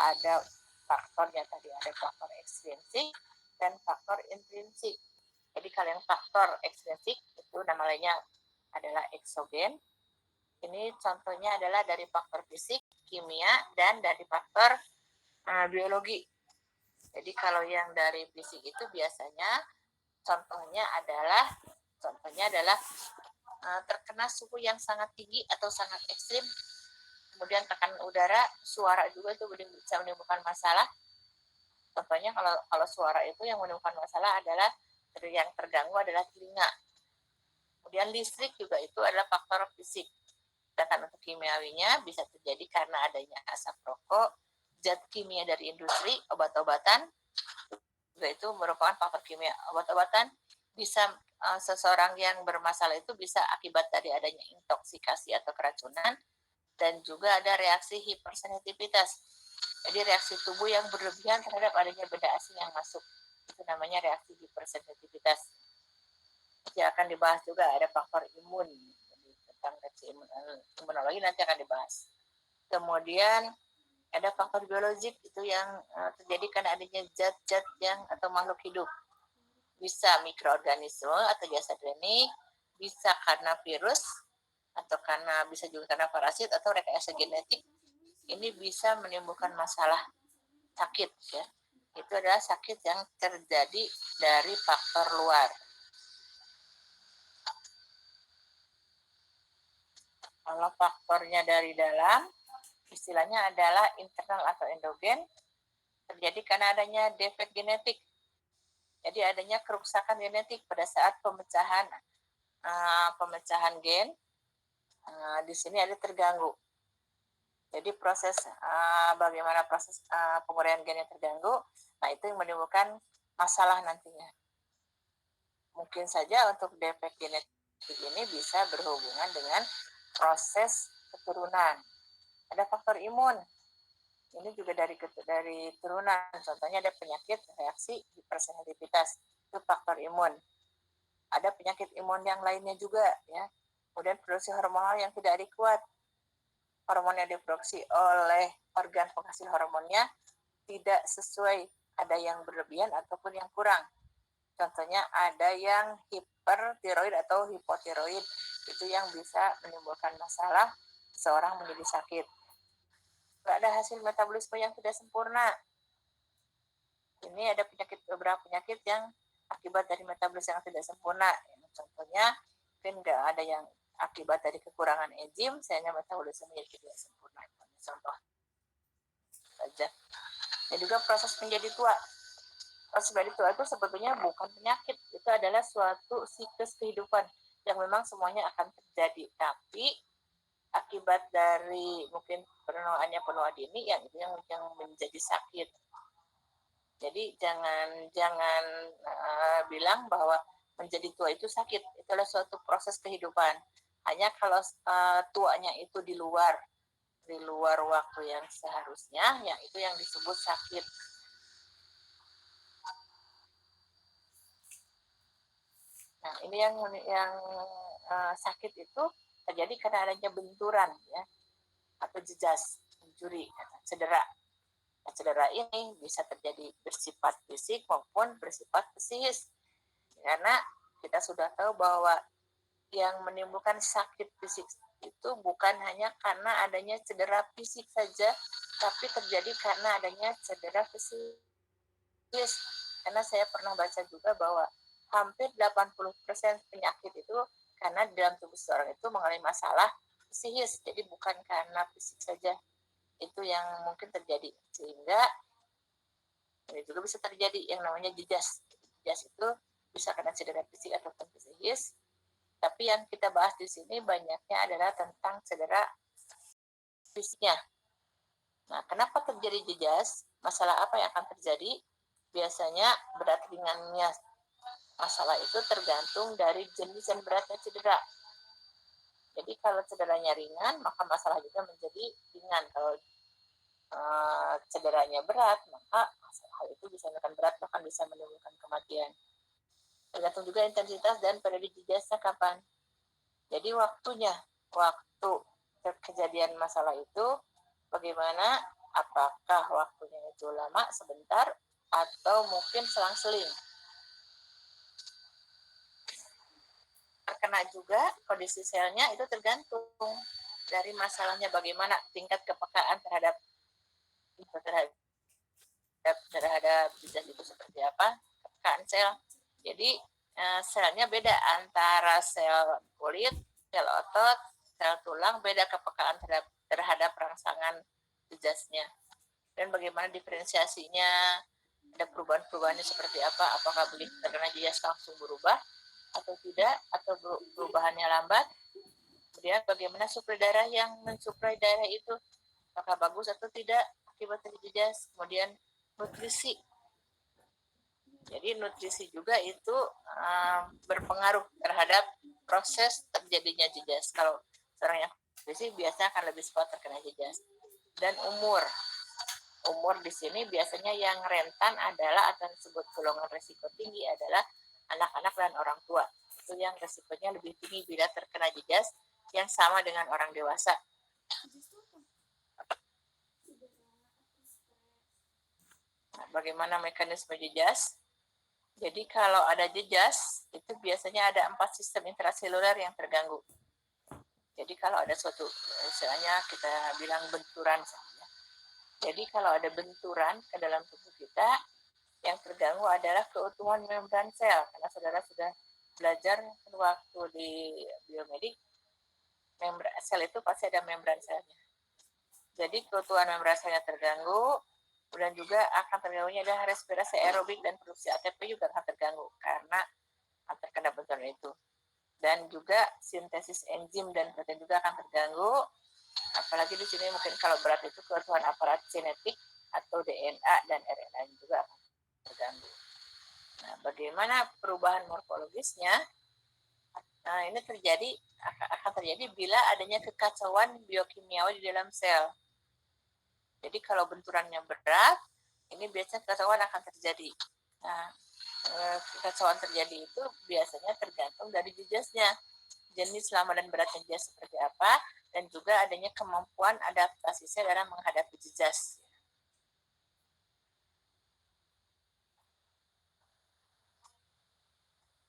ada faktornya tadi, ada faktor ekstrinsik dan faktor intrinsik. Jadi kalau yang faktor ekstrinsik itu nama lainnya adalah eksogen. Ini contohnya adalah dari faktor fisik, kimia, dan dari faktor biologi. Jadi kalau yang dari fisik itu biasanya contohnya adalah terkena suhu yang sangat tinggi atau sangat ekstrim, kemudian tekanan udara, suara juga itu bisa menimbulkan masalah. Contohnya kalau suara itu yang menimbulkan masalah adalah yang terganggu adalah telinga. Kemudian listrik juga itu adalah faktor fisik. Sedangkan untuk kimiawinya bisa terjadi karena adanya asap rokok, zat kimia dari industri, obat-obatan, juga itu merupakan faktor kimia. Obat-obatan bisa seseorang yang bermasalah itu bisa akibat dari adanya intoksikasi atau keracunan, dan juga ada reaksi hipersensitivitas. Jadi reaksi tubuh yang berlebihan terhadap adanya benda asing yang masuk. Itu namanya reaksi hipersensitivitas. Nanti akan dibahas juga ada faktor imun. Jadi tentang reaksi imunologi nanti akan dibahas. Kemudian ada faktor biologik itu yang terjadi karena adanya zat-zat yang atau makhluk hidup. Bisa mikroorganisme atau jasadrenik, bisa karena virus, atau bisa juga karena parasit atau rekayasa genetik. Ini bisa menimbulkan masalah sakit ya. Itu adalah sakit yang terjadi dari faktor luar. Kalau faktornya dari dalam, istilahnya adalah internal atau endogen, terjadi karena adanya defek genetik. Jadi adanya kerusakan genetik pada saat pemecahan gen. Di sini ada terganggu. Jadi bagaimana proses penguraian gen yang terganggu, nah itu yang menimbulkan masalah nantinya. Mungkin saja untuk defek genetik ini bisa berhubungan dengan proses keturunan. Ada faktor imun. Ini juga dari turunan. Contohnya ada penyakit reaksi hipersensitivitas. Itu faktor imun. Ada penyakit imun yang lainnya juga ya. Kemudian produksi hormonal yang tidak adekuat. Hormon yang diproduksi oleh organ penghasil hormonnya tidak sesuai, ada yang berlebihan ataupun yang kurang. Contohnya ada yang hipertiroid atau hipotiroid, itu yang bisa menimbulkan masalah seorang menjadi sakit. Tidak ada hasil metabolisme yang tidak sempurna. Ini ada beberapa penyakit yang akibat dari metabolisme yang tidak sempurna. Contohnya mungkin nggak ada yang akibat dari kekurangan enzim sehingga metabolismenya tidak sempurna. Contoh saja. Dan juga proses menjadi tua. Proses menjadi tua itu sebetulnya bukan penyakit, itu adalah suatu siklus kehidupan yang memang semuanya akan terjadi. Tapi akibat dari mungkin penuaannya penua dini yang menjadi sakit. Jadi jangan bilang bahwa menjadi tua itu sakit. Itu adalah suatu proses kehidupan. Hanya kalau tuanya itu di luar waktu yang seharusnya, yang itu yang disebut sakit. Nah, ini yang sakit itu terjadi karena adanya benturan ya, atau jejas, injury, cedera. Nah, cedera ini bisa terjadi bersifat fisik maupun bersifat psikis. Karena kita sudah tahu bahwa yang menimbulkan sakit fisik itu bukan hanya karena adanya cedera fisik saja, tapi terjadi karena adanya cedera psikis. Karena saya pernah baca juga bahwa hampir 80% penyakit itu karena dalam tubuh seseorang itu mengalami masalah psikis. Jadi bukan karena fisik saja. Itu yang mungkin terjadi. Sehingga ini juga bisa terjadi yang namanya jejas. Jejas itu bisa karena cedera fisik ataupun psikis. Tapi yang kita bahas di sini banyaknya adalah tentang cedera fisiknya. Nah, kenapa terjadi jejas? Masalah apa yang akan terjadi? Biasanya berat ringannya masalah itu tergantung dari jenis dan beratnya cedera. Jadi kalau cederanya ringan, maka masalah juga menjadi ringan. Kalau cederanya berat, maka hal itu bisa menimbulkan berat, bahkan bisa menimbulkan kematian. Tergantung juga intensitas dan periode jejasnya kapan. Jadi waktu kejadian masalah itu bagaimana apakah waktunya itu lama, sebentar, atau mungkin selang-seling. Terkena juga kondisi selnya itu tergantung dari masalahnya bagaimana tingkat kepekaan terhadap zat itu seperti apa, kepekaan sel. Jadi selnya beda antara sel kulit, sel otot, sel tulang, beda kepekaan terhadap rangsangan zatnya. Dan bagaimana diferensiasinya, ada perubahan-perubahannya seperti apa, apakah begitu terkena jejaz langsung berubah atau tidak, atau perubahannya lambat. Kemudian bagaimana suplai darah yang mensuplai darah itu, apakah bagus atau tidak akibat jejaz. Kemudian nutrisi. Jadi nutrisi juga itu berpengaruh terhadap proses terjadinya jejaz. Kalau seorang yang nutrisi biasanya akan lebih cepat terkena jejaz. Dan umur di sini biasanya yang rentan adalah atau disebut golongan risiko tinggi adalah anak-anak dan orang tua. Itu yang risikonya lebih tinggi bila terkena jejaz yang sama dengan orang dewasa. Nah, bagaimana mekanisme jejaz? Jadi kalau ada jejaz, itu biasanya ada 4 sistem intraseluler yang terganggu. Jadi kalau ada suatu, misalnya kita bilang benturan, jadi kalau ada benturan ke dalam tubuh kita, yang terganggu adalah keutuhan membran sel. Karena saudara sudah belajar waktu di biomedik, sel itu pasti ada membran selnya. Jadi keutuhan membran selnya terganggu, kemudian juga akan terganggunya adalah respirasi aerobik dan produksi ATP juga akan terganggu karena terkena benturan itu. Dan juga sintesis enzim dan protein juga akan terganggu. Apalagi di sini mungkin kalau berat itu keutuhan aparat genetik atau DNA dan RNA juga akan terganggu. Nah, bagaimana perubahan morfologisnya? Nah, ini akan terjadi bila adanya kekacauan biokimiawi di dalam sel. Jadi kalau benturannya berat, ini biasanya kekacauan akan terjadi. Nah, kekacauan terjadi itu biasanya tergantung dari jejaznya. Jenis lama dan beratnya jejaz seperti apa, dan juga adanya kemampuan adaptasi sel dalam menghadapi jejaz.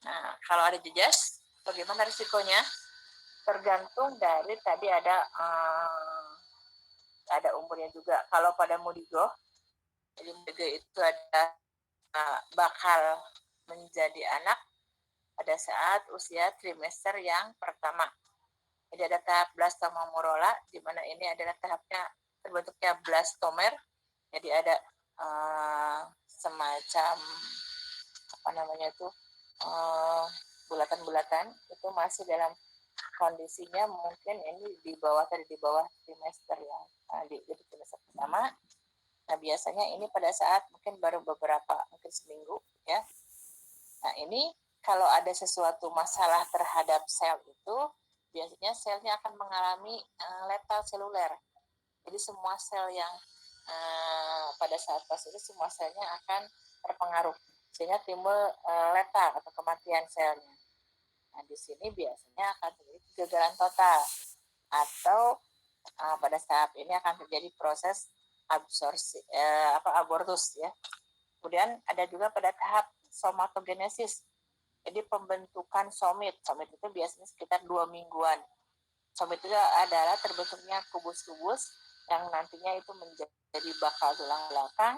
Nah, kalau ada jejaz, bagaimana risikonya? Tergantung dari tadi ada umurnya juga. Kalau pada mudigo, jadi mudigo itu ada bakal menjadi anak pada saat usia trimester yang pertama. Jadi ada tahap blastoma morola, di mana ini adalah tahapnya terbentuknya blastomer. Jadi ada semacam bulatan-bulatan itu masih dalam kondisinya mungkin ini di bawah trimester yang di trimester pertama. Nah, biasanya ini pada saat mungkin baru mungkin seminggu ya. Nah, ini kalau ada sesuatu masalah terhadap sel itu, biasanya selnya akan mengalami letal seluler. Jadi semua sel yang pada saat pas itu semua selnya akan terpengaruh sehingga timbul letal atau kematian selnya. Nah, di sini biasanya akan terjadi kegagalan total atau pada saat ini akan terjadi proses abortus ya. Kemudian ada juga pada tahap somatogenesis. Jadi pembentukan somit. Somit itu biasanya sekitar 2 mingguan. Somit itu adalah terbentuknya kubus-kubus yang nantinya itu menjadi bakal tulang belakang.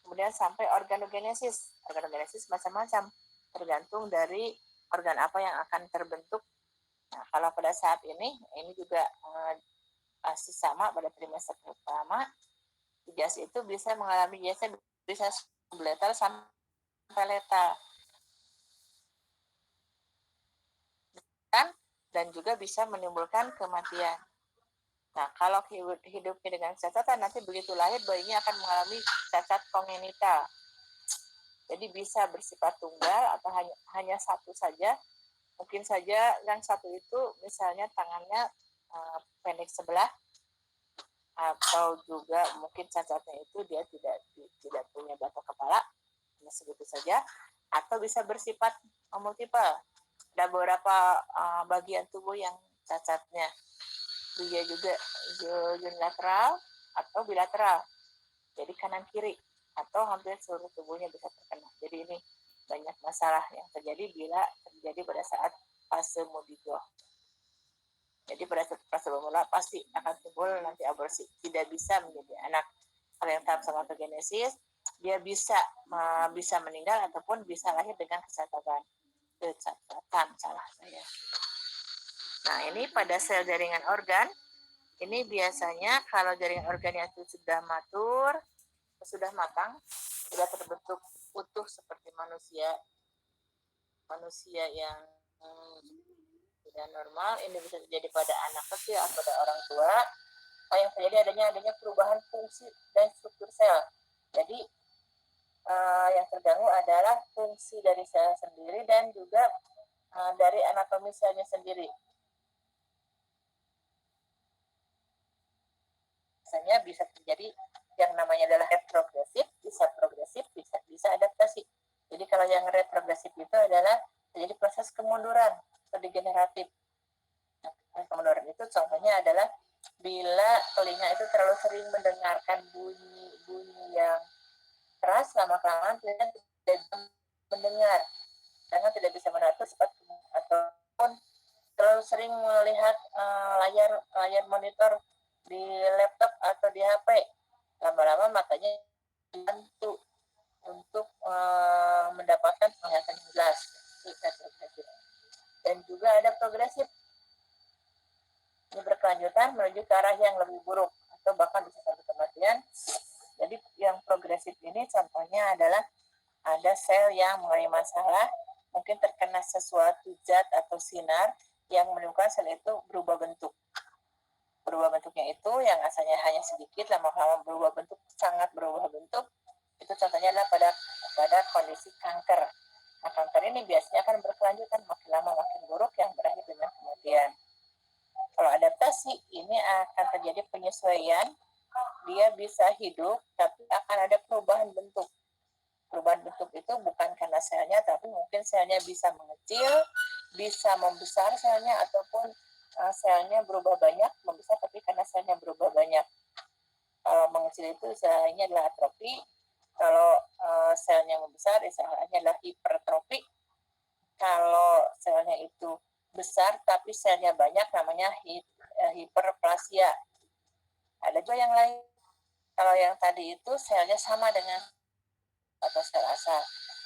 Kemudian sampai organogenesis. Organogenesis macam-macam, tergantung dari organ apa yang akan terbentuk. Nah, kalau pada saat ini juga masih sama pada trimester pertama, jejaz itu bisa mengalami jejaznya bisa subletal sampai letal. Dan juga bisa menimbulkan kematian. Nah, kalau hidupnya dengan cacatan, nanti begitu lahir bayinya akan mengalami cacat kongenital. Jadi bisa bersifat tunggal atau hanya satu saja. Mungkin saja yang satu itu misalnya tangannya pendek sebelah, atau juga mungkin cacatnya itu dia tidak punya batok kepala, hanya segitu saja. Atau bisa bersifat multiple. Ada beberapa bagian tubuh yang cacatnya. Dia juga unilateral, atau bilateral, jadi kanan kiri, atau hampir seluruh tubuhnya bisa terkena. Jadi ini banyak masalah yang terjadi bila terjadi pada saat fase modigo. Jadi pada saat fase pemula pasti akan timbul nanti aborsi, tidak bisa menjadi anak. Kalau yang tahap somatogenesis, dia bisa meninggal ataupun bisa lahir dengan kecacatan salah saya. Nah, ini pada sel jaringan organ, ini biasanya kalau jaringan organnya itu sudah matur, sudah matang, sudah terbentuk utuh seperti manusia yang tidak normal, ini bisa terjadi pada anak kecil atau pada orang tua. Yang terjadi adanya perubahan fungsi dan struktur sel. Jadi yang terganggu adalah fungsi dari sel sendiri dan juga dari anatomi selnya sendiri. Biasanya bisa terjadi yang namanya adalah retrogresif, bisa progresif, bisa adaptasi. Jadi kalau yang retrogresif itu adalah terjadi proses kemunduran atau degeneratif. Nah, kemunduran itu contohnya adalah bila telinga itu terlalu sering mendengarkan bunyi yang keras, lama-kelamaan tidak mendengar, karena tidak bisa mengatur ataupun terlalu sering melihat layar monitor di laptop atau di HP, lama-lama matanya bantu untuk mendapatkan penglihatan yang jelas. Dan juga ada progresif, ini berkelanjutan menuju ke arah yang lebih buruk atau bahkan bisa sampai kematian. Jadi yang progresif ini contohnya adalah ada sel yang mengalami masalah, mungkin terkena sesuatu zat atau sinar yang menyebabkan sel itu berubah bentuk. Berubah bentuknya itu yang asalnya hanya sedikit, lama-lama berubah bentuk, sangat berubah bentuk. Itu contohnya adalah pada kondisi kanker. Nah, kanker ini biasanya akan berkelanjutan, makin lama makin buruk yang berakhir dengan kematian. Kalau adaptasi, ini akan terjadi penyesuaian, dia bisa hidup, tapi akan ada perubahan bentuk. Perubahan bentuk itu bukan karena selnya, tapi mungkin selnya bisa mengecil, bisa membesar selnya, ataupun selnya berubah banyak, membesar tapi karena selnya berubah banyak. Kalau mengecil itu istilahnya adalah atrofi, kalau selnya membesar istilahnya adalah hipertrofi. Kalau selnya itu besar tapi selnya banyak namanya hiperplasia. Ada juga yang lain. Kalau yang tadi itu selnya sama dengan atau sel asal.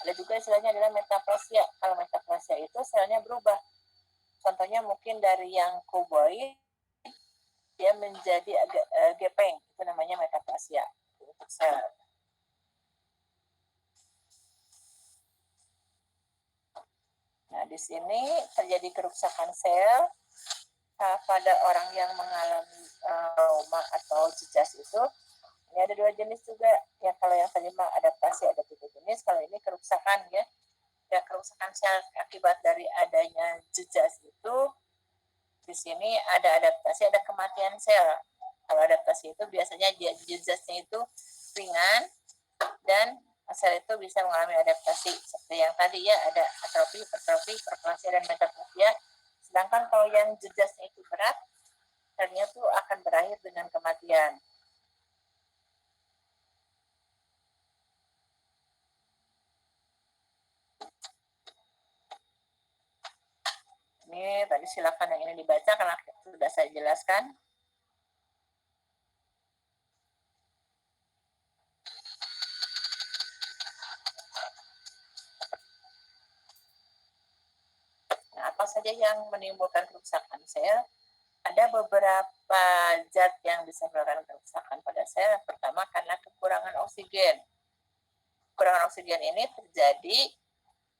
Ada juga istilahnya adalah metaplasia. Kalau metaplasia itu selnya berubah. Contohnya mungkin dari yang kuboid dia menjadi agak gepeng, itu namanya metaplasia untuk sel. Nah, di sini terjadi kerusakan sel pada orang yang mengalami trauma atau jejas itu. Ini ada dua jenis juga. Ya, kalau yang tadi adaptasi ada tiga jenis, kalau ini kerusakan ya. Ya, kerusakan sel akibat dari adanya jejas itu, di sini ada adaptasi, ada kematian sel. Kalau adaptasi itu biasanya jejasnya itu ringan dan sel itu bisa mengalami adaptasi seperti yang tadi ya, ada atrofi, hipertrofi, hiperplasia, dan metaplasia. Sedangkan kalau yang jejasnya itu berat, selnya itu akan berakhir dengan kematian. Ini tadi silakan yang ini dibaca karena sudah saya jelaskan. Nah, apa saja yang menimbulkan kerusakan sel? Ada beberapa zat yang bisa menyebabkan kerusakan pada sel. Pertama, karena kekurangan oksigen. Kekurangan oksigen ini terjadi,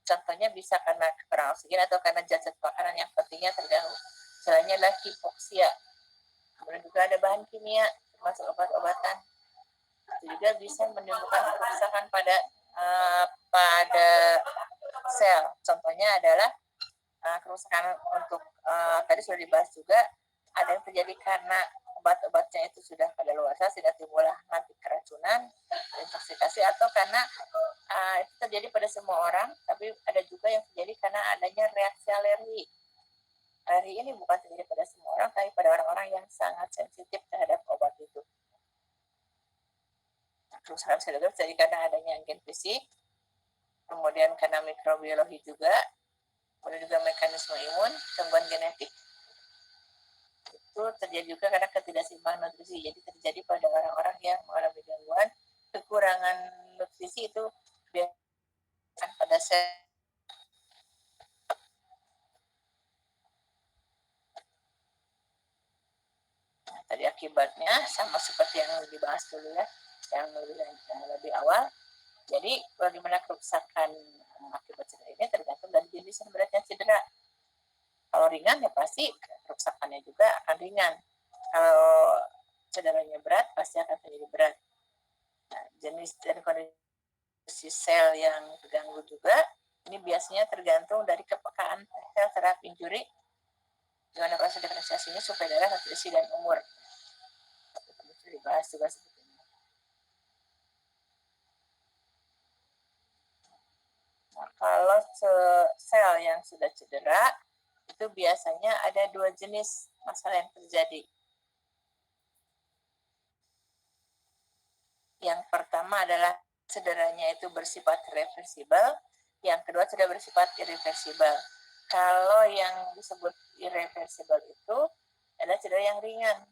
contohnya bisa karena kekurangan oksigen atau karena zat-zat makanan yang pentingnya terganggu. Misalnya adalah hipoksia. Kemudian juga ada bahan kimia, termasuk obat-obatan. Itu juga bisa menimbulkan kerusakan pada sel. Contohnya adalah kerusakan untuk tadi sudah dibahas juga, ada yang terjadi karena obat-obatnya itu sudah kadaluarsa, sehingga timbul nanti keracunan, intoksikasi, atau karena itu terjadi pada semua orang, tapi ada juga yang terjadi karena adanya reaksi alergi. Alergi ini bukan terjadi pada semua orang, tapi pada orang-orang yang sangat sensitif terhadap obat itu. kerusakan sel juga terjadi karena adanya gen fisik, kemudian karena mikrobiologi juga, kemudian juga mekanisme imun, gangguan genetik. Itu terjadi juga karena ketidakseimbangan nutrisi. Jadi terjadi pada orang-orang yang mengalami gangguan kekurangan nutrisi itu biasanya pada sel. Nah, tadi akibatnya sama seperti yang dibahas dulu ya, yang lebih awal. Jadi bagaimana kerusakan akibat cedera ini tergantung dari jenis dan beratnya cedera. Kalau ringan ya pasti kerusakannya juga akan ringan. Kalau cederanya berat pasti akan menjadi berat. Nah, jenis dan kondisi sel yang terganggu juga ini biasanya tergantung dari kepekaan sel terhadap injury. Gimana proses diferensiasinya supaya darah, nutrisi, dan umur. Itu dibahas juga seperti ini. Nah, kalau sel yang sudah cedera, itu biasanya ada dua jenis masalah yang terjadi. Yang pertama adalah cederanya itu bersifat reversibel, yang kedua sudah bersifat irreversibel. Kalau yang disebut irreversibel itu adalah cedera yang ringan,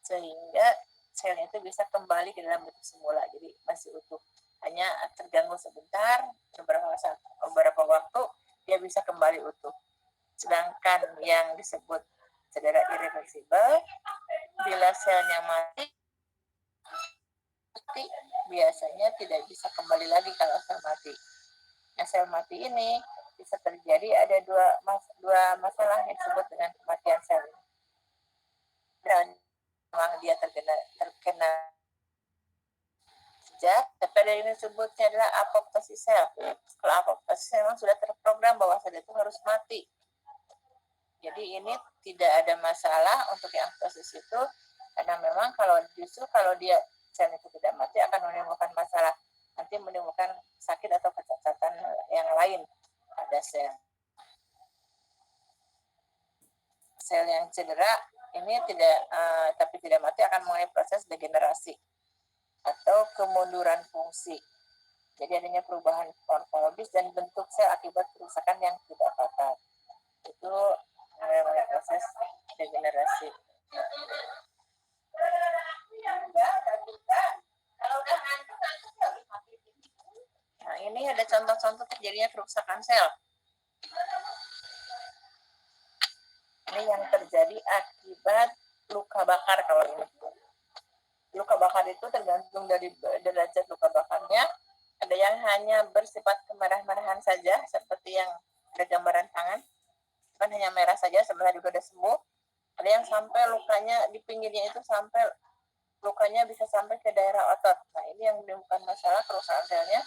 sehingga selnya itu bisa kembali ke dalam bentuk semula, jadi masih utuh. Hanya terganggu sebentar, beberapa waktu dia bisa kembali utuh. Sedangkan yang disebut cedera irreversibel, bila selnya mati biasanya tidak bisa kembali lagi kalau sel mati. Nah, sel mati ini bisa terjadi ada dua masalah yang disebut dengan kematian sel. Dan memang dia terkena sejak, tapi ada yang disebutnya adalah apoptosis sel. Kalau apoptosis sel memang sudah terprogram bahwa sel itu harus mati. Jadi ini tidak ada masalah untuk yang apoptosis itu, karena memang kalau dia sel itu tidak mati akan menimbulkan masalah, nanti menimbulkan sakit atau kecacatan yang lain pada sel. Sel yang cedera ini tapi tidak mati akan mulai proses degenerasi atau kemunduran fungsi. Jadi adanya perubahan morfologis dan bentuk sel akibat kerusakan yang tidak fatal. Itu mulai proses degenerasi. Nah, ini ada contoh-contoh terjadinya kerusakan sel. Ini yang terjadi akibat luka bakar kalau ini. Luka bakar itu tergantung dari derajat luka bakarnya. Ada yang hanya bersifat kemerah-merahan saja, seperti yang ada gambaran tangan. Kan hanya merah saja, sebelah juga sudah sembuh. Ada yang sampai lukanya di pinggirnya itu sampai lukanya bisa sampai ke daerah otot. Nah, ini yang menimbulkan masalah kerusakan selnya.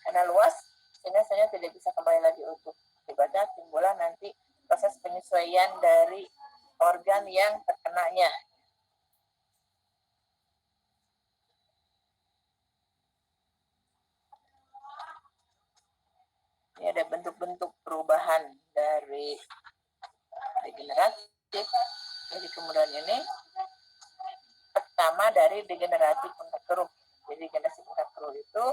Karena luas, sehingga selnya tidak bisa kembali lagi utuh. Akibatnya timbullah nanti proses penyesuaian dari organ yang terkenanya. Ini ada bentuk-bentuk perubahan dari degeneratif. Jadi kemudian ini pertama dari degeneratif puncak keruh. Jadi degenerasi puncak keruh itu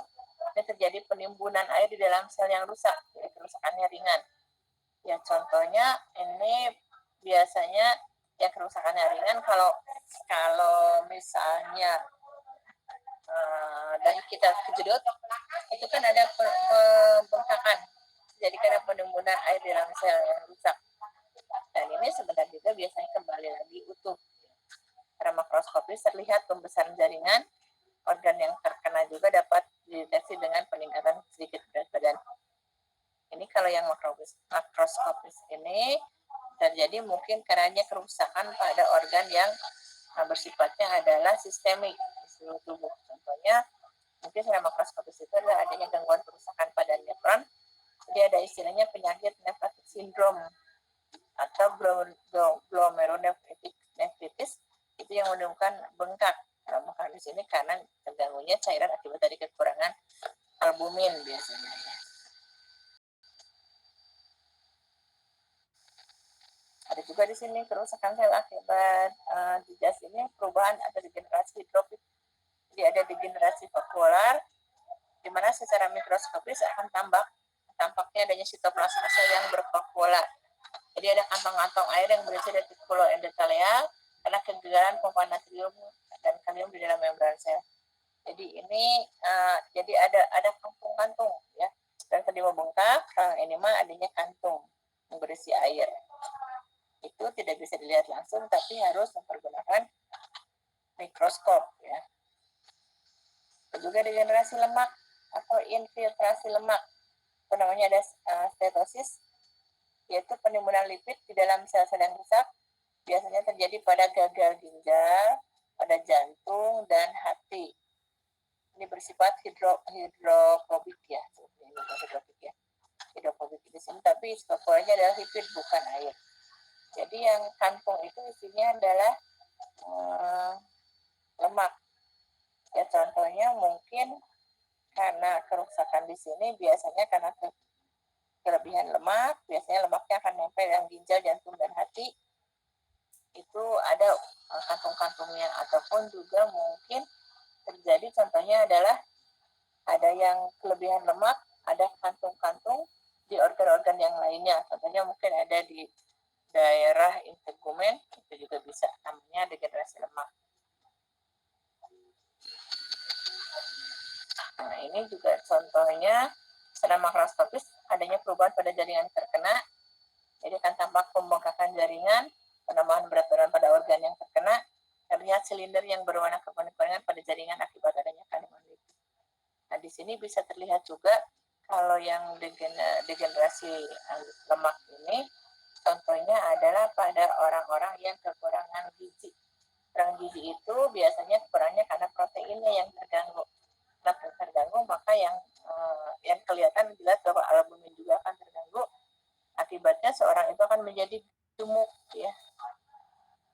ini terjadi penimbunan air di dalam sel yang rusak, jadi kerusakannya ringan. Ya contohnya ini biasanya yang kerusakannya ringan kalau misalnya dari kita kejedot itu kan ada pembengkakan, jadi karena penimbunan air di dalam sel yang rusak. Dan ini sebenarnya juga biasanya kembali lagi utuh. Karena makroskopis terlihat pembesaran jaringan, organ yang terkena juga dapat dideteksi dengan peningkatan sedikit berat badan. Ini kalau yang makroskopis ini terjadi mungkin karena kerusakan pada organ yang bersifatnya adalah sistemik di seluruh tubuh. Contohnya, mungkin secara makroskopis itu adalah adanya gangguan kerusakan pada nefron. Jadi ada istilahnya penyakit nefrotic syndrome atau glomerulonefritis, itu yang menimbulkan bengkak. Maka di sini karena terganggunya cairan akibat dari kekurangan albumin biasanya. Ada juga di sini kerusakan sel akibat di jas ini perubahan atau degenerasi hidrofil. Jadi ada degenerasi vakuolar, di mana secara mikroskopis akan tampaknya adanya sitoplasma sel yang bervakuolar. Jadi ada kantong-kantong air yang berisi retikulo endotelial karena kegegaran pompa natrium dan kalium di dalam membran sel. Jadi ini jadi ada kantung-kantung ya. Dan tadi membengkak, ini mah adanya kantung yang berisi air. Itu tidak bisa dilihat langsung, tapi harus mempergunakan mikroskop ya. Juga degenerasi lemak atau infiltrasi lemak. Apa namanya, ada stetosis, yaitu penimbunan lipid di dalam sel-sel yang rusak. Biasanya terjadi pada gagal ginjal, pada jantung, dan hati. Ini bersifat hidrofobik ya. Hidrofobik di sini, tapi sebabnya adalah lipid bukan air. Jadi yang kantung itu isinya adalah lemak. Ya contohnya mungkin karena kerusakan di sini biasanya karena kelebihan lemak, biasanya lemaknya akan nempel yang ginjal, jantung, dan hati. Itu ada kantung-kantungnya, ataupun juga mungkin terjadi contohnya adalah ada yang kelebihan lemak, ada kantung-kantung di organ-organ yang lainnya. Contohnya mungkin ada di daerah integumen, itu juga bisa namanya degenerasi lemak. Nah, ini juga contohnya secara makroskopis adanya perubahan pada jaringan terkena. Jadi akan tampak pembengkakan jaringan, penambahan berat badan pada organ yang terkena, terlihat silinder yang berwarna kekuningan pada jaringan akibat adanya kandungan lipid. Nah, di sini bisa terlihat juga kalau yang degenerasi lemak ini, contohnya adalah pada orang-orang yang kekurangan gizi. Kurang gizi itu biasanya kurangnya karena proteinnya yang terganggu. Nah, terganggu, maka yang kelihatan jelas bahwa albumin juga akan terganggu. Akibatnya seorang itu akan menjadi gemuk ya.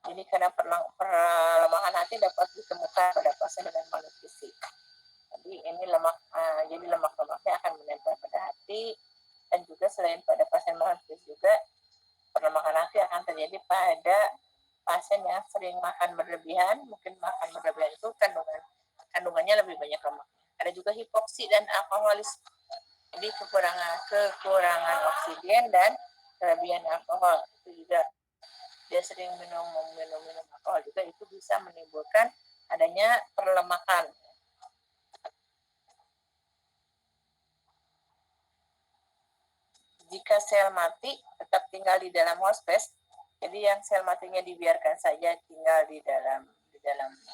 Jadi karena perlemahan hati dapat ditemukan pada pasien dengan malnutrisi. Jadi ini jadi lemak-lemaknya akan menempel pada hati, dan juga selain pada pasien malnutrisi juga perlemahan hati akan terjadi pada pasien yang sering makan berlebihan. Mungkin makan berlebihan itu kandungannya lebih banyak lemak. Ada juga hipoksi dan alkoholisme. Jadi kekurangan oksigen dan kelebihan alkohol. Itu juga dia sering minum alkohol juga, itu bisa menimbulkan adanya perlemakan. Jika sel mati tetap tinggal di dalam hospes, jadi yang sel matinya dibiarkan saja tinggal di dalam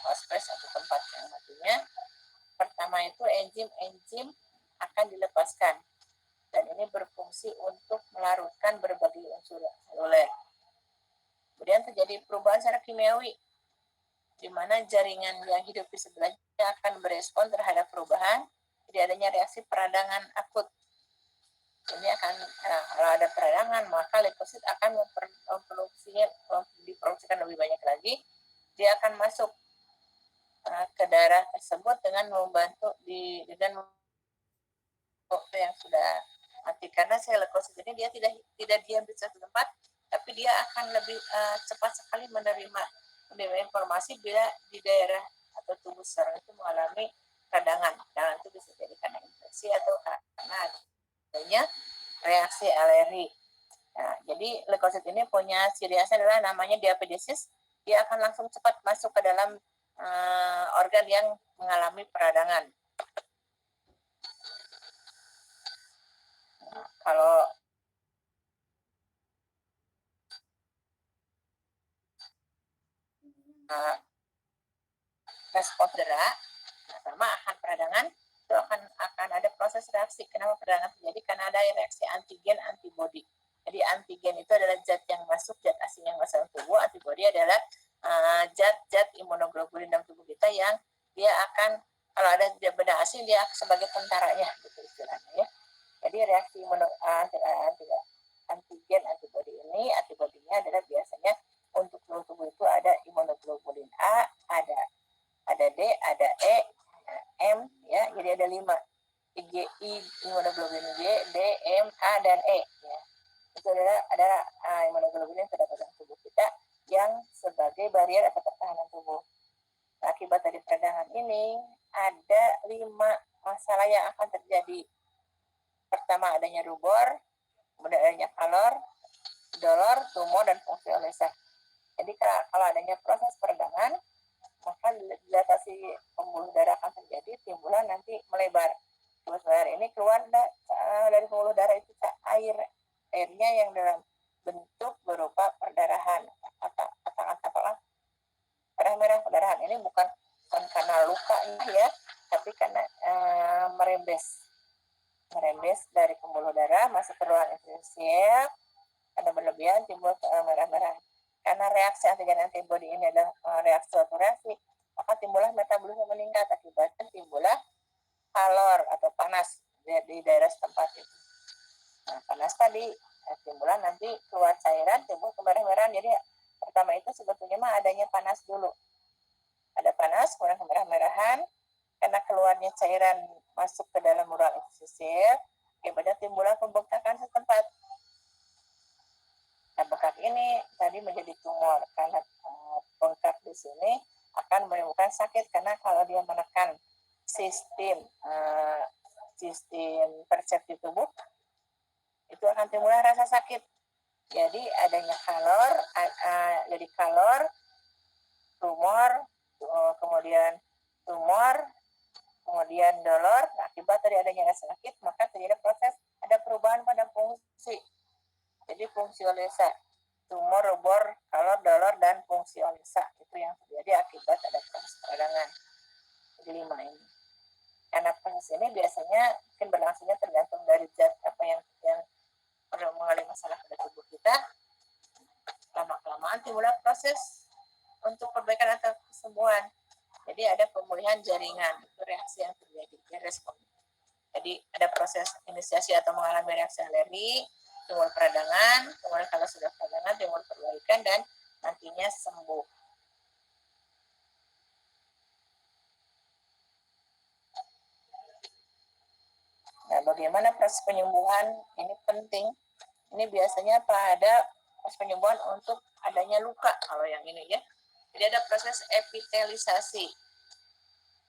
hospes atau tempat yang matinya. Pertama itu enzim akan dilepaskan, dan ini berfungsi untuk melarutkan berbagai unsur seluler. Kemudian terjadi perubahan secara kimiawi, di mana jaringan yang hidup di sebelahnya akan berespon terhadap perubahan. Jadi adanya reaksi peradangan akut. Ini akan kalau ada peradangan, maka leukosit akan diproduksikan lebih banyak lagi. Dia akan masuk ke darah tersebut dengan membantu dengan waktu yang sudah mati, karena sel leukosit ini dia tidak diam di satu tempat, tapi dia akan lebih cepat sekali menerima informasi bila di daerah atau tubuh seseorang itu mengalami peradangan. Peradangan itu bisa jadi karena infeksi atau karena adanya reaksi alergi. Nah, jadi leukosit ini punya ciri khasnya adalah namanya diapedesis. Dia akan langsung cepat masuk ke dalam organ yang mengalami peradangan. Kalau respon cedera sama akan peradangan, itu akan ada proses reaksi. Kenapa peradangan terjadi? Karena ada reaksi antigen antibodi. Jadi antigen itu adalah zat yang masuk, zat asing yang masuk ke tubuh. Antibodi adalah zat-zat imunoglobulin dalam tubuh kita yang dia akan, kalau ada benda asing, dia sebagai tentaranya, gitu istilahnya ya. Jadi reaksi antigen antibodi ini, antibodinya adalah biasanya untuk seluruh tubuh itu ada imunoglobulin A, ada D, ada E, M, ya, jadi ada 5. IgI, imunoglobulin G, D, M, A, dan E. Ya. Itu adalah imunoglobulin yang terdapat dalam tubuh kita yang sebagai barier atau pertahanan tubuh. Akibat dari peradangan ini ada 5 masalah yang akan terjadi. Pertama adanya rubor, kemudian adanya kalor, dolor, tumor, dan fungsiolisasi. Jadi kalau adanya proses peradangan, maka dilatasi pembuluh darah akan terjadi, timbullah nanti melebar. Pembuluh darah ini keluar dari pembuluh darah itu airnya yang dalam bentuk berupa perdarahan. Katakanlah merah-merah perdarahan ini bukan karena luka ya, tapi karena merembes dari pembuluh darah masuk ke ruang interstisial, karena berlebihan timbul merah-merah. Karena reaksi antigen antibody ini adalah reaksi saturasi, maka timbullah metabolisme meningkat, akibatnya timbullah kalor atau panas di daerah setempat itu. Nah, panas tadi timbullah nanti keluar cairan, timbul kemerah-merahan. Jadi pertama itu sebetulnya mah adanya panas dulu. Ada panas, kemudian kemerah-merahan, karena keluarnya cairan masuk ke dalam ruang interstisial, akibatnya timbullah pembengkakan setempat. Nah, bengkak ini tadi menjadi tumor karena bengkak di sini akan menimbulkan sakit, karena kalau dia menekan sistem persepsi tubuh, itu akan timbul rasa sakit. Jadi adanya kalor, tumor, kemudian dolor. Nah, akibat dari adanya rasa sakit, maka terjadi proses ada perubahan pada fungsi. Jadi fungsiolisasi, tumor, rubor, kalor, dolor, dan fungsiolisasi itu yang terjadi akibat ada proses peradangan. Jadi 5 ini. Karena proses ini biasanya mungkin berlangsungnya tergantung dari zat apa yang perlu mengalami masalah pada tubuh kita. Lama-kelamaan timbullah proses untuk perbaikan atau kesembuhan. Jadi ada pemulihan jaringan, itu reaksi yang terjadi, respon. Jadi ada proses inisiasi atau mengalami reaksi alergi, timbul peradangan, kemudian kalau sudah peradangan timbul perbaikan dan nantinya sembuh. Nah, bagaimana proses penyembuhan? Ini penting. Ini biasanya pada proses penyembuhan untuk adanya luka, kalau yang ini ya. Jadi ada proses epitelisasi.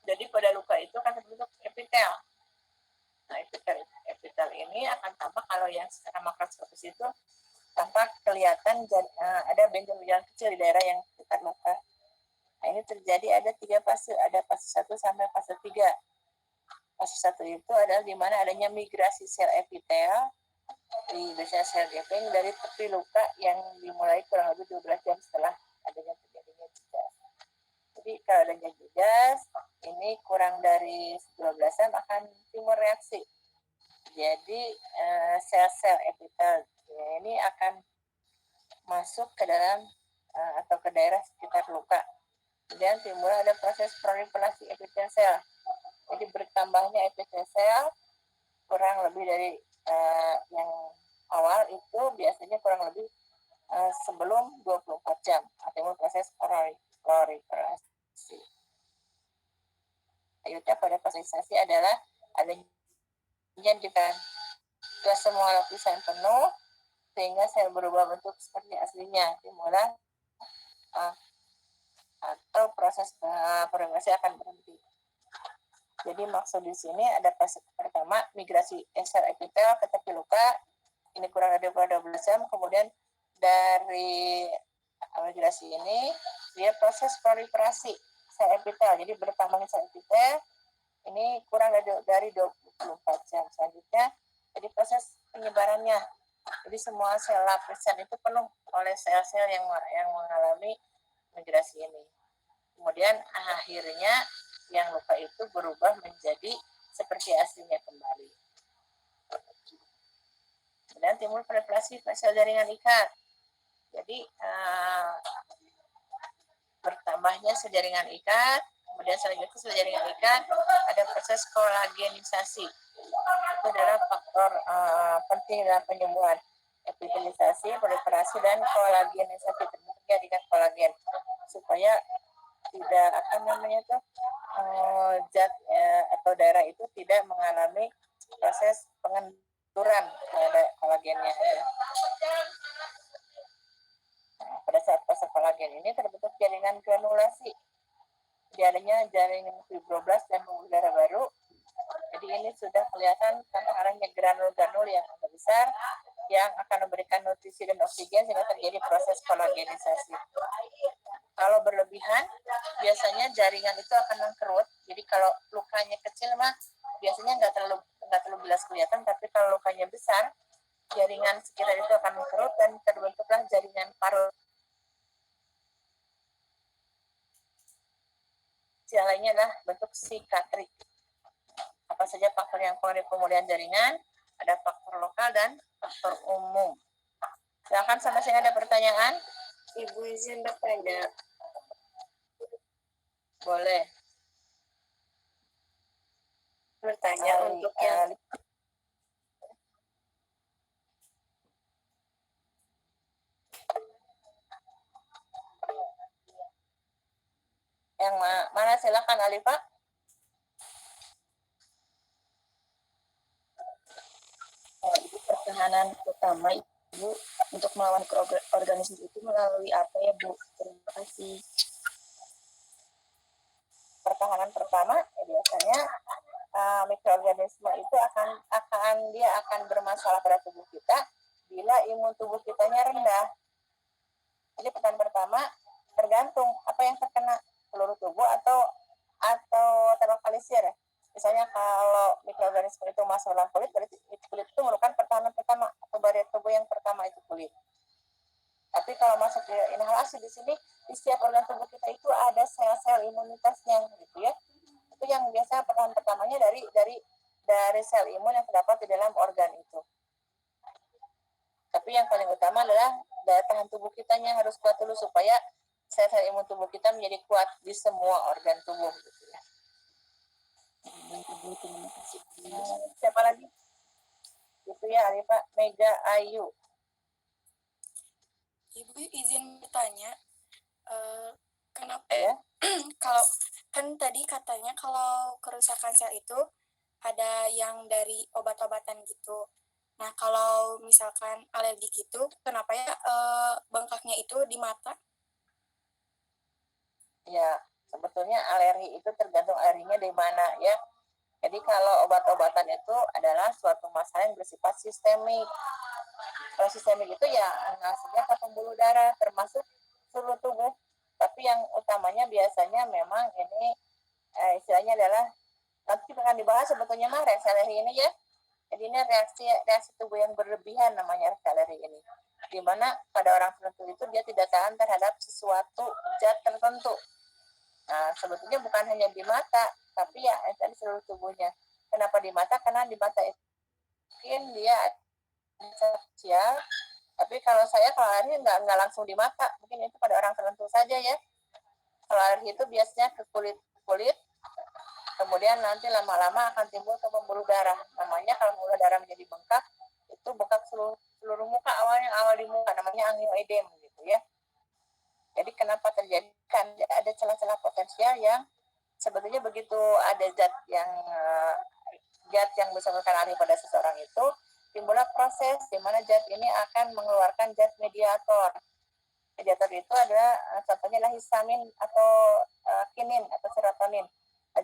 Jadi pada luka itu akan terbentuk epitel. Nah, epitel ini akan tampak kalau yang secara makroskopis itu tampak kelihatan ada benjolan kecil di daerah yang sekitar luka. Nah, ini terjadi ada 3 fase, ada fase 1 sampai fase 3. Fase 1 itu adalah di mana adanya migrasi sel epitel di sel gepeng dari tepi luka yang dimulai kurang lebih 12 jam setelah adanya terjadinya jejas. Jadi kalau adanya jejas, ini kurang dari 12 jam akan timbul reaksi. Jadi sel-sel epitel ini akan masuk ke dalam atau ke daerah sekitar luka. Kemudian timbul ada proses proliferasi epitel sel. Jadi bertambahnya epitel sel kurang lebih dari yang awal itu biasanya kurang lebih sebelum 24 jam. Timbul proses proliferasi. Selanjutnya pada prosesasi adalah adanya jika semua lapisan penuh sehingga sel berubah bentuk seperti aslinya, timbullah atau proses proliferasi akan berhenti. Jadi maksud di sini ada fase pertama migrasi sel epitel ke tepi luka, ini kurang dari 12 jam, kemudian dari migrasi ini dia proses proliferasi sel epitel, jadi bertambahnya sel epitel ini kurang dari 24 jam. Selanjutnya jadi proses penyebarannya, jadi semua sel lapisan itu penuh oleh sel-sel yang mengalami migrasi ini. Kemudian akhirnya yang luka itu berubah menjadi seperti aslinya kembali. Kemudian timbul proliferasi sel jaringan ikat. Jadi bertambahnya sel jaringan ikat, kemudian selanjutnya sel jaringan ikat ada proses kolagenisasi. Itu adalah faktor penting dalam penyembuhan. Epitelisasi, proliferasi, dan kolagenisasi, terbentuknya dengan kolagen supaya tidak zat atau daerah itu tidak mengalami proses pengenduran pada kolagennya. Nah, pada saat proses kolagen ini terbentuk jaringan granulasi. adanya jaringan fibroblast dan pembuluh darah baru. Jadi ini sudah kelihatan tentang arahnya granul-granul yang agak besar yang akan memberikan nutrisi dan oksigen sehingga terjadi proses kolagenisasi. Kalau berlebihan, biasanya jaringan itu akan mengkerut. Jadi kalau lukanya kecil mah biasanya nggak terlalu jelas kelihatan, tapi kalau lukanya besar, jaringan sekitar itu akan mengkerut dan terbentuklah jaringan parut. Yang lainnya adalah bentuk sikatrik. Apa saja faktor yang mempengaruhi pemulihan jaringan? Ada faktor lokal dan faktor umum. Silakan sampai sini ada pertanyaan? Ibu izin bertanya. Boleh. Bertanya untuk yang mana? Silakan Alifa. Ibu, pertahanan utama Ibu untuk melawan organisme itu melalui apa ya Bu? Terima kasih. Pertahanan pertama ya biasanya mikroorganisme itu akan bermasalah pada tubuh kita bila imun tubuh kitanya rendah. Jadi pertahanan pertama tergantung apa yang terkena, seluruh tubuh atau terlokalisir ya. Misalnya kalau mikroorganisme itu masuk dalam kulit, berarti kulit itu merupakan pertahanan pertama atau barrier tubuh yang pertama itu kulit. Tapi kalau masuk ke inhalasi di sini, di setiap organ tubuh kita itu ada sel-sel imunitasnya gitu ya. Itu yang biasa pertahanan pertamanya dari sel imun yang terdapat di dalam organ itu. Tapi yang paling utama adalah daya tahan tubuh kitanya harus kuat dulu supaya sel-sel imun tubuh kita menjadi kuat di semua organ tubuh gitu ya. Siapa lagi? Itu ya Alifa, Mega Ayu. Ibu izin bertanya, kenapa ya? Kalau kan tadi katanya kalau kerusakan sel itu ada yang dari obat-obatan gitu. Nah kalau misalkan alergi gitu, kenapa ya bengkaknya itu di mata? Ya, sebetulnya alergi itu tergantung alerginya di mana ya. Jadi kalau obat-obatan itu adalah suatu masalah yang bersifat sistemik. Kalau sistemik itu ya hasilnya ke pembuluh darah termasuk seluruh tubuh. Tapi yang utamanya biasanya memang ini istilahnya adalah nanti akan dibahas sebetulnya mah reaksi alergi ini ya. Jadi ini reaksi tubuh yang berlebihan namanya reaksi alergi ini. Di mana pada orang tertentu itu dia tidak tahan terhadap sesuatu zat tertentu. Nah, sebetulnya bukan hanya di mata, tapi ya tadi seluruh tubuhnya. Kenapa di mata? Karena di mata itu mungkin dia sosial, tapi kalau alergi nggak langsung di mata, mungkin itu pada orang tertentu saja ya. Kalau alergi itu biasanya ke kulit, kemudian nanti lama-lama akan timbul ke pembuluh darah. Namanya kalau pembuluh darah menjadi bengkak, itu bengkak seluruh muka, awal di muka, namanya angioidem gitu ya. Jadi kenapa terjadi? Kan ada celah-celah potensial yang sebetulnya begitu ada zat yang bersangkutan alih pada seseorang itu, timbullah proses di mana zat ini akan mengeluarkan zat mediator. Mediator itu adalah contohnya adalah histamin atau kinin atau serotonin.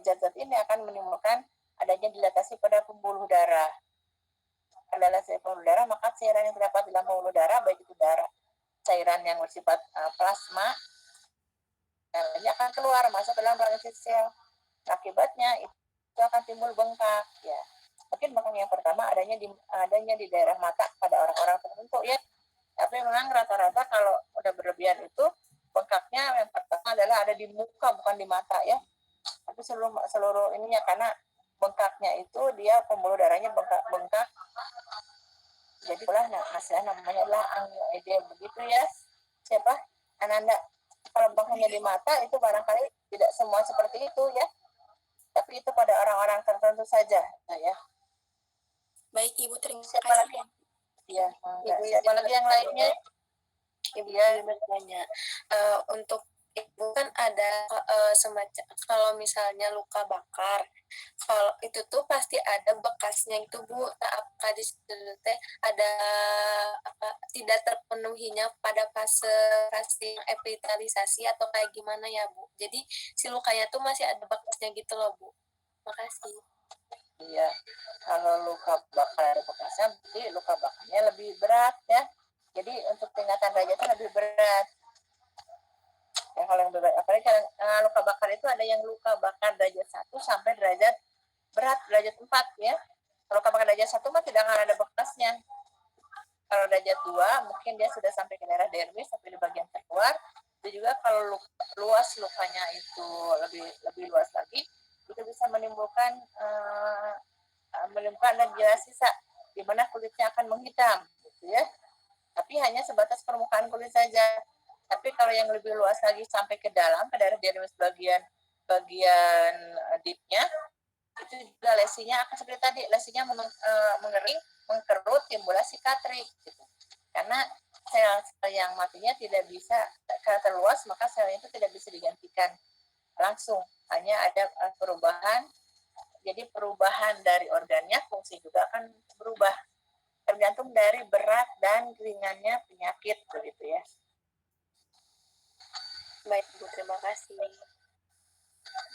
Zat-zat ini akan menimbulkan adanya dilatasi pada pembuluh darah. Adalah pembuluh darah, maka cairan yang terdapat dalam pembuluh darah, baik itu darah, cairan yang bersifat plasma, ini akan keluar masuk dalam rongga sel. Akibatnya itu akan timbul bengkak ya. Mungkin bengkak yang pertama adanya di daerah mata pada orang-orang tertentu ya. Tapi memang rata-rata kalau udah berlebihan itu bengkaknya yang pertama adalah ada di muka bukan di mata ya. Tapi seluruh ininya karena bengkaknya itu dia pembuluh darahnya bengkak. Jadi hasilnya namanya adalah angioidem begitu ya. Siapa? Ananda. Kalau bengkaknya di mata itu barangkali tidak semua seperti itu ya. Tapi itu pada orang-orang tertentu saja nah, ya. Baik Ibu, terima kasih. Siapa lagi? Ya, siapa lagi yang lainnya? Ibu ya bertanya, untuk Ibu kan ada semacam kalau misalnya luka bakar, kalau itu tuh pasti ada bekasnya itu Bu. Nah, apakah di situ teh ada apa tidak terpenuhinya pada fase epitalisasi atau kayak gimana ya Bu? Jadi si lukanya tuh masih ada bekasnya gitu loh Bu. Makasih. Iya, kalau luka bakar bekasnya berarti luka bakarnya lebih berat ya. Jadi untuk tingkatan derajatnya lebih berat. Ya kalau yang berat, apalagi kalau luka bakar itu ada yang luka bakar derajat 1 sampai derajat berat derajat 4 ya. Kalau luka bakar derajat 1 mah tidak akan ada bekasnya. Kalau derajat 2 mungkin dia sudah sampai ke daerah dermis sampai di bagian terluar. Itu juga kalau luas lukanya itu lebih luas lagi, itu bisa menimbulkan jelas sisa di mana kulitnya akan menghitam gitu ya. Tapi hanya sebatas permukaan kulit saja. Tapi kalau yang lebih luas lagi sampai ke dalam, ke daerah dermis bagian deepnya, itu juga lesinya akan seperti tadi, lesinya mengering, mengkerut, timbullah sikatrik. Gitu. Karena sel yang matinya tidak bisa, kalau terluas maka sel itu tidak bisa digantikan langsung. Hanya ada perubahan, jadi perubahan dari organnya, fungsi juga akan berubah. Tergantung dari berat dan ringannya penyakit begitu ya. Baik Bu, terima kasih.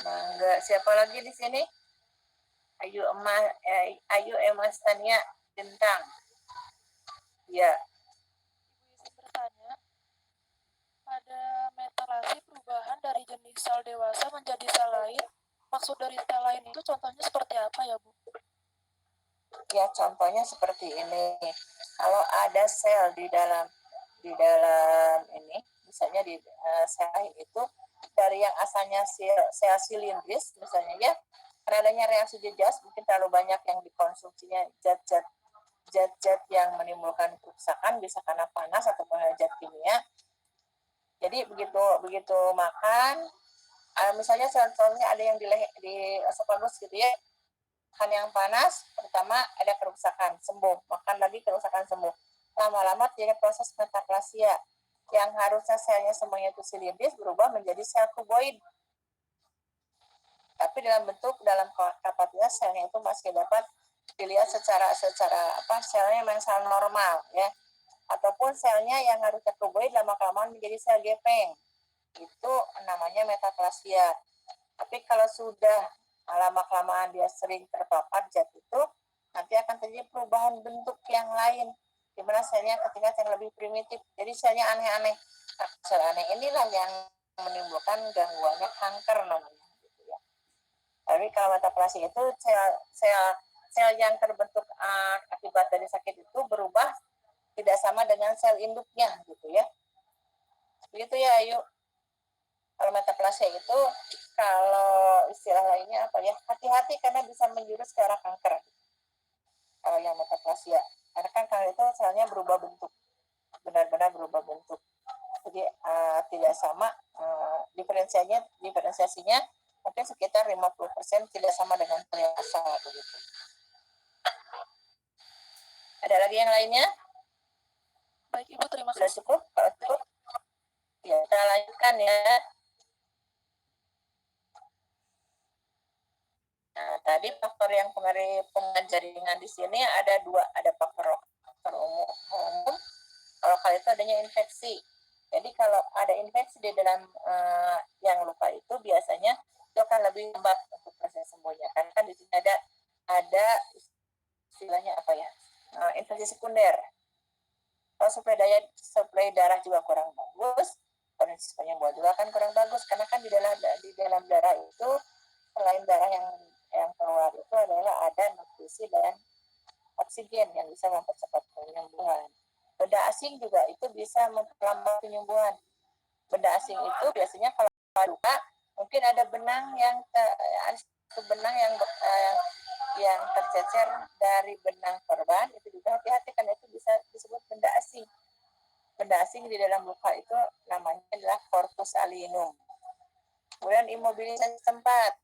Mangga, siapa lagi di sini? Ayu Emas Tania Bintang. Ya. Ibu izin bertanya, pada metalasi perubahan dari jenis sel dewasa menjadi sel lain, maksud dari sel lain itu contohnya seperti apa ya Bu? Ya contohnya seperti ini. Kalau ada sel di dalam ini, misalnya di sel itu dari yang asalnya sel silindris misalnya ya, karena adanya reaksi jejas mungkin terlalu banyak yang dikonsumsinya zat-zat yang menimbulkan kerusakan, bisa karena panas ataupun zat kimia. Jadi begitu makan, misalnya sel-selnya ada yang di esophagus gitu ya, makan yang panas, pertama ada kerusakan, sembuh, makan lagi kerusakan, sembuh. Lama-lama terjadi proses metaplasia, yang harusnya selnya semuanya itu silindris berubah menjadi sel kuboid. Tapi dalam kapasitas selnya itu masih dapat dilihat secara selnya memang sel normal ya. Ataupun selnya yang harusnya kuboid lama-kelamaan menjadi sel gepeng. Itu namanya metaplasia. Tapi kalau sudah lama-kelamaan dia sering terpapar zat itu, nanti akan terjadi perubahan bentuk yang lain, di mana selnya ketika yang lebih primitif, jadi selnya aneh-aneh. Nah, sel aneh inilah yang menimbulkan gangguannya kanker namanya. Gitu ya. Tapi kalau metaplasia itu sel yang terbentuk akibat dari sakit itu berubah tidak sama dengan sel induknya, gitu ya. Begitu ya, Ayu. Kalau metaplasia itu, kalau istilah lainnya apa ya, hati-hati karena bisa menjurus ke arah kanker. Kalau yang metaplasia, karena kan kalau itu selnya berubah bentuk, benar-benar berubah bentuk. Jadi tidak sama, diferensiasinya mungkin sekitar 50% tidak sama dengan sel yang asal begitu. Ada lagi yang lainnya? Baik Ibu, terima Sudah kasih. cukup? Kalau cukup, ya kita lanjutkan ya. Nah, tadi faktor yang pengaruh jaringan di sini ada dua, ada faktor umum. Kalau kali itu adanya infeksi. Jadi kalau ada infeksi di dalam yang luka itu biasanya itu akan lebih lambat untuk proses sembuhnya. Karena kan di sini ada istilahnya apa ya? Infeksi sekunder. Kalau suplai darah juga kurang bagus, kondisi penyembuhan juga akan kurang bagus karena kan di dalam darah itu selain darah yang keluar itu adalah ada nutrisi dan oksigen yang bisa mempercepat penyembuhan. Benda asing juga itu bisa memperlambat penyembuhan. Benda asing itu biasanya kalau luka mungkin ada benang yang tercecer dari benang korban, itu juga hati-hati karena itu bisa disebut benda asing. Benda asing di dalam luka itu namanya adalah corpus allinum. Kemudian imobilisasi tempat.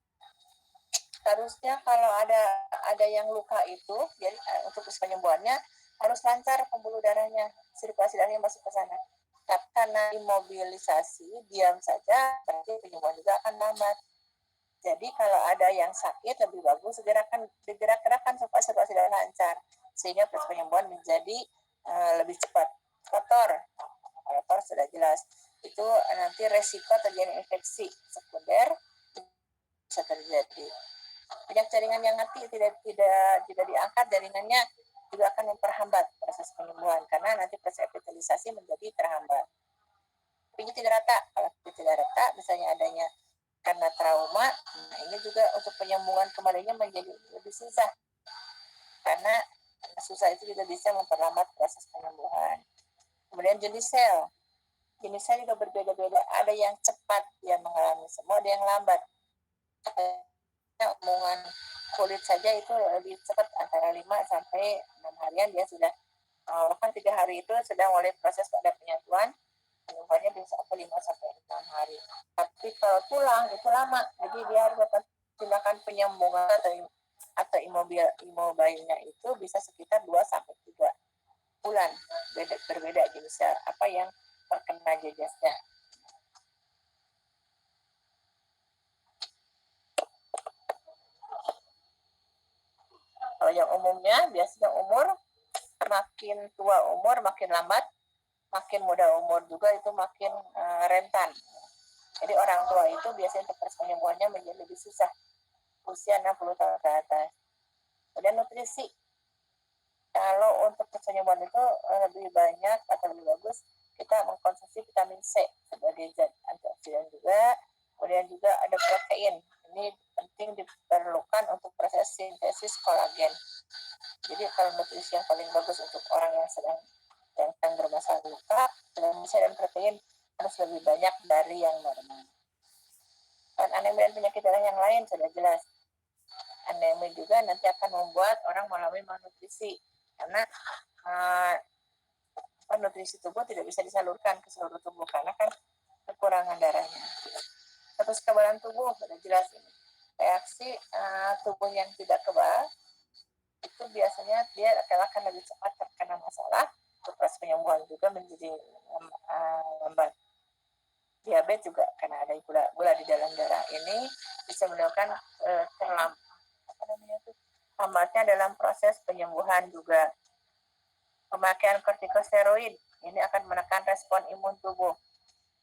Harusnya kalau ada yang luka itu, jadi untuk penyembuhannya harus lancar pembuluh darahnya, sirkulasi darahnya masuk ke sana. karena imobilisasi, diam saja, berarti penyembuhan juga akan lambat. Jadi kalau ada yang sakit, lebih bagus digerak-gerakkan supaya sirkulasi darah lancar, sehingga proses penyembuhan menjadi lebih cepat. Kotor sudah jelas, itu nanti resiko terjadi infeksi sekunder bisa terjadi. Banyak jaringan yang nanti tidak diangkat, jaringannya juga akan memperhambat proses penyembuhan karena nanti proses epitelisasi menjadi terhambat. Ini tidak rata, kalau tidak rata misalnya adanya karena trauma, nah ini juga untuk penyembuhan kembalinya menjadi lebih susah karena susah itu juga bisa memperlambat proses penyembuhan. Kemudian jenis sel juga berbeda-beda, ada yang cepat dia mengalami sembuh, ada yang lambat. Omongan kulit saja itu lebih cepat, antara 5 sampai 6 harian dia sudah, bahkan 3 hari itu sedang mulai proses pada penyatuan, penyembuhannya bisa 5 sampai 6 hari. Tapi kalau tulang itu lama, jadi dia harus dapat tindakan penyembuhan atau imobilnya itu bisa sekitar 2 sampai 3 bulan. Berbeda jenisnya apa yang terkena jejasnya. Kalau yang umumnya, biasanya makin tua umur makin lambat, makin muda umur juga itu makin rentan. Jadi orang tua itu biasanya untuk proses penyembuhannya menjadi lebih susah, usia 60 tahun ke atas. Kemudian nutrisi, kalau untuk penyembuhan itu lebih banyak atau lebih bagus kita mengkonsumsi vitamin C sebagai zat antioksidan juga. Kemudian juga ada protein, ini penting diperlukan untuk proses sintesis kolagen. Jadi kalau nutrisi yang paling bagus untuk orang yang sedang bermasalah luka, vitamin C dan protein harus lebih banyak dari yang normal. Dan anemia dan penyakit darah yang lain sudah jelas. Anemia juga nanti akan membuat orang mengalami malnutrisi karena nutrisi tubuh tidak bisa disalurkan ke seluruh tubuh karena kan kekurangan darahnya. Terus kekebalan tubuh sudah jelas ini. Reaksi tubuh yang tidak kebal itu biasanya dia akan lebih cepat terkena masalah. Proses penyembuhan juga menjadi lambat. Diabetes juga karena ada gula di dalam darah ini bisa menyebabkan lambatnya dalam proses penyembuhan juga. Pemakaian kortikosteroid ini akan menekan respon imun tubuh.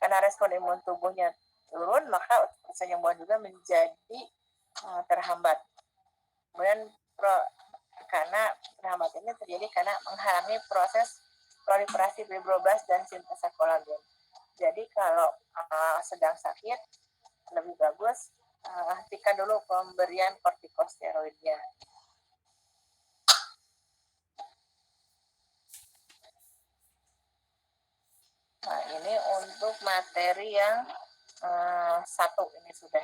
Karena respon imun tubuhnya turun, maka penyembuhan juga menjadi terhambat. Kemudian karena terhambat ini terjadi karena menghalangi proses proliferasi fibroblast dan sintesa kolagen. Jadi kalau sedang sakit, lebih bagus hentikan dulu pemberian kortikosteroidnya. Nah, ini untuk materi yang 1 ini sudah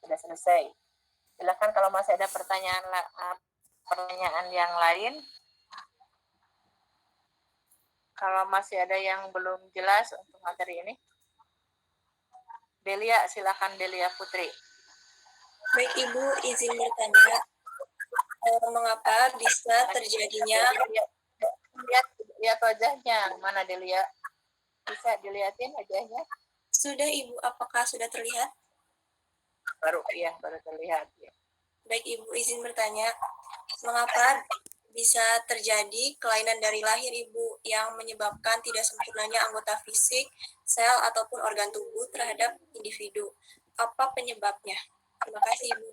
selesai. Silakan kalau masih ada pertanyaan yang lain. Kalau masih ada yang belum jelas untuk materi ini. Delia, silakan Delia Putri. Baik Ibu, izin bertanya, mengapa bisa terjadinya? Lihat wajahnya, mana Delia? Bisa dilihatin wajahnya? Sudah Ibu, apakah sudah terlihat? Baru terlihat. Ya. Baik Ibu, izin bertanya, mengapa bisa terjadi kelainan dari lahir Ibu yang menyebabkan tidak sempurnanya anggota fisik, sel, ataupun organ tubuh terhadap individu? Apa penyebabnya? Terima kasih Ibu.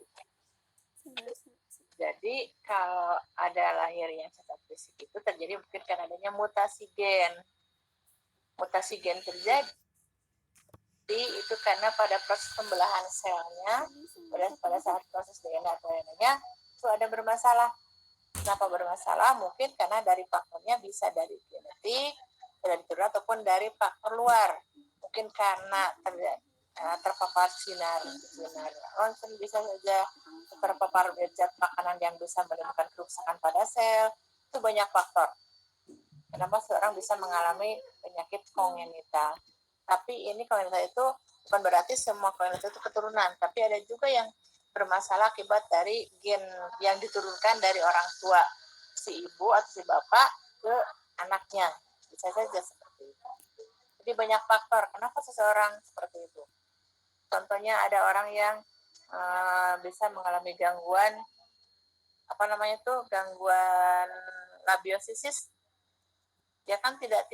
Jadi kalau ada lahir yang cacat fisik itu terjadi mungkin karena adanya mutasi gen. Mutasi gen terjadi itu karena pada proses pembelahan selnya, pada saat proses DNA atau RNA-nya itu ada bermasalah. Kenapa bermasalah? Mungkin karena dari faktornya bisa dari genetik, dari turun ataupun dari faktor luar. Mungkin karena terpapar sinar ronsen, bisa saja terpapar zat makanan yang bisa menimbulkan kerusakan pada sel. Itu banyak faktor. Kenapa seorang bisa mengalami penyakit kongenital. Tapi ini kongenital itu bukan berarti semua kongenital itu keturunan, tapi ada juga yang bermasalah akibat dari gen yang diturunkan dari orang tua, si ibu atau si bapak ke anaknya. Bisa saja seperti itu. Jadi banyak faktor kenapa seseorang seperti itu. Contohnya ada orang yang bisa mengalami gangguan gangguan labiosisis, ya kan tidak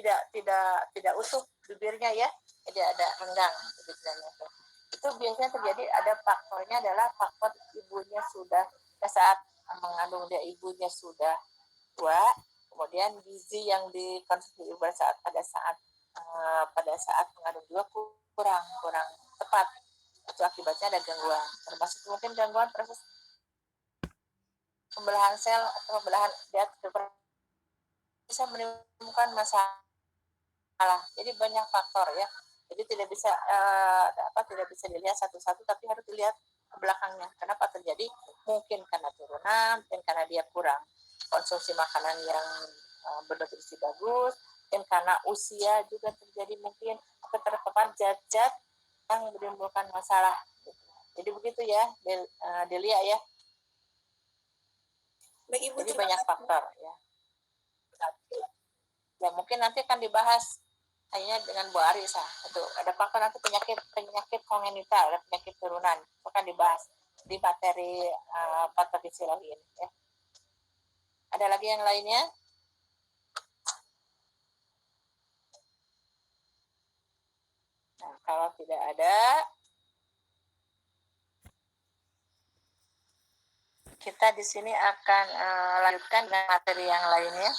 utuh bibirnya ya, jadi ada renggang bibirnya itu biasanya terjadi. Ada faktornya adalah faktor ibunya sudah saat mengandung dia ibunya sudah tua, kemudian gizi yang dikonsumsi ibu pada saat mengandung juga kurang tepat, itu akibatnya ada gangguan, termasuk mungkin gangguan proses pembelahan sel atau pembelahan dia bisa menimbulkan masalah. Jadi banyak faktor ya. Jadi tidak bisa dilihat satu-satu, tapi harus dilihat ke belakangnya. Kenapa terjadi? Mungkin karena turunan, mungkin karena dia kurang konsumsi makanan yang bernutrisi bagus, mungkin karena usia juga terjadi, mungkin terpapar zat-zat yang menimbulkan masalah. Jadi begitu ya, Delia ya. Baik Ibu, Jadi terima banyak kasih. faktor ya. Ya mungkin nanti akan dibahas hanya dengan Bu Arisa. Itu ada faktor nanti penyakit kongenital, ada penyakit turunan, itu akan dibahas di materi patofisiologi ini ya. Ada lagi yang lainnya? Nah, kalau tidak ada, kita di sini akan lanjutkan dengan materi yang lainnya.